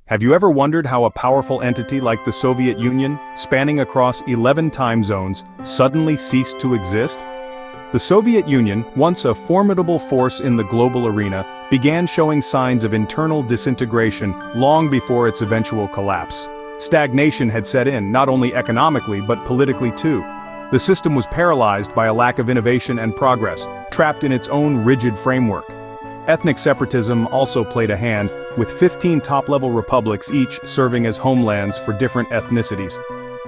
Have you ever wondered how a powerful entity like the Soviet Union, spanning across 11 time zones, suddenly ceased to exist? The Soviet Union, once a formidable force in the global arena, began showing signs of internal disintegration long before its eventual collapse. Stagnation had set in, not only economically but politically too. The system was paralyzed by a lack of innovation and progress, trapped in its own rigid framework. Ethnic separatism also played a hand, with 15 top-level republics each serving as homelands for different ethnicities.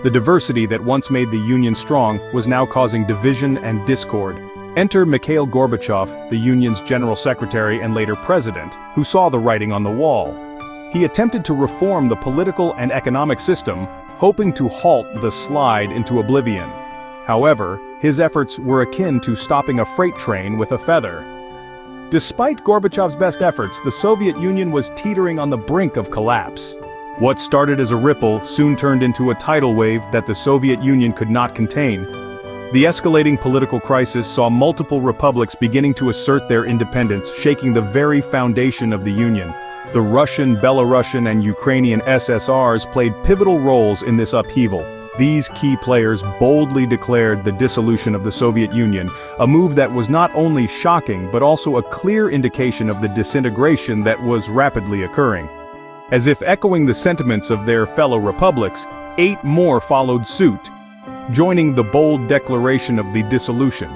The diversity that once made the Union strong was now causing division and discord. Enter Mikhail Gorbachev, the Union's general secretary and later president, who saw the writing on the wall. He attempted to reform the political and economic system, hoping to halt the slide into oblivion. However, his efforts were akin to stopping a freight train with a feather. Despite Gorbachev's best efforts, the Soviet Union was teetering on the brink of collapse. What started as a ripple soon turned into a tidal wave that the Soviet Union could not contain. The escalating political crisis saw multiple republics beginning to assert their independence, shaking the very foundation of the Union. The Russian, Belarusian, and Ukrainian SSRs played pivotal roles in this upheaval. These key players boldly declared the dissolution of the Soviet Union, a move that was not only shocking but also a clear indication of the disintegration that was rapidly occurring. As if echoing the sentiments of their fellow republics, 8 more followed suit, joining the bold declaration of the dissolution.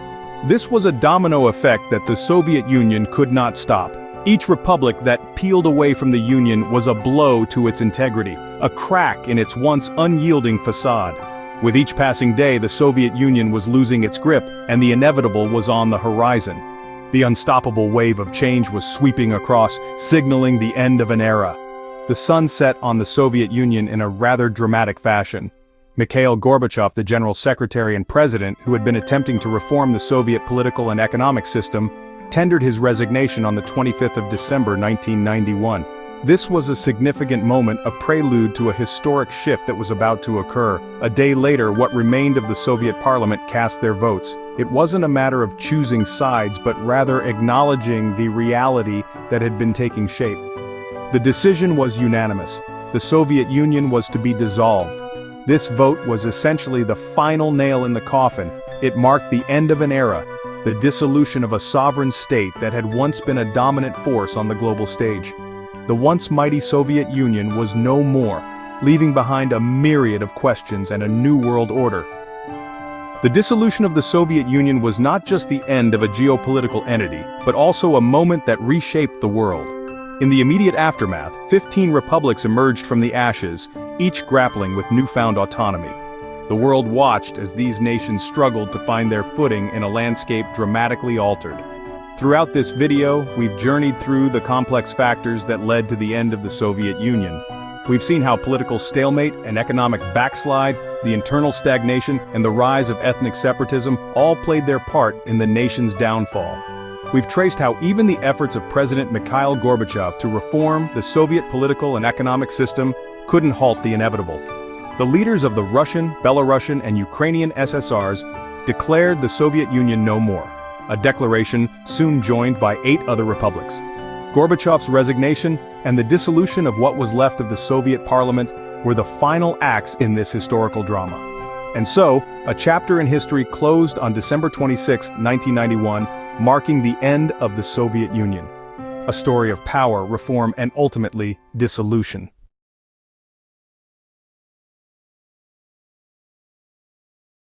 This was a domino effect that the Soviet Union could not stop. Each republic that peeled away from the Union was a blow to its integrity, a crack in its once unyielding facade. With each passing day, the Soviet Union was losing its grip, and the inevitable was on the horizon. The unstoppable wave of change was sweeping across, signaling the end of an era. The sun set on the Soviet Union in a rather dramatic fashion. Mikhail Gorbachev, the general secretary and president who had been attempting to reform the Soviet political and economic system, tendered his resignation on the 25th of December 1991. This was a significant moment, a prelude to a historic shift that was about to occur. A day later, what remained of the Soviet parliament cast their votes. It wasn't a matter of choosing sides, but rather acknowledging the reality that had been taking shape. The decision was unanimous. The Soviet Union was to be dissolved. This vote was essentially the final nail in the coffin. It marked the end of an era, the dissolution of a sovereign state that had once been a dominant force on the global stage. The once mighty Soviet Union was no more, leaving behind a myriad of questions and a new world order. The dissolution of the Soviet Union was not just the end of a geopolitical entity, but also a moment that reshaped the world. In the immediate aftermath, 15 republics emerged from the ashes, each grappling with newfound autonomy. The world watched as these nations struggled to find their footing in a landscape dramatically altered. Throughout this video, we've journeyed through the complex factors that led to the end of the Soviet Union. We've seen how political stalemate and economic backslide, the internal stagnation, and the rise of ethnic separatism all played their part in the nation's downfall. We've traced how even the efforts of President Mikhail Gorbachev to reform the Soviet political and economic system couldn't halt the inevitable. The leaders of the Russian, Belarusian, and Ukrainian SSRs declared the Soviet Union no more, a declaration soon joined by 8 other republics. Gorbachev's resignation and the dissolution of what was left of the Soviet parliament were the final acts in this historical drama. And so, a chapter in history closed on December 26, 1991, marking the end of the Soviet Union. A story of power, reform, and ultimately, dissolution.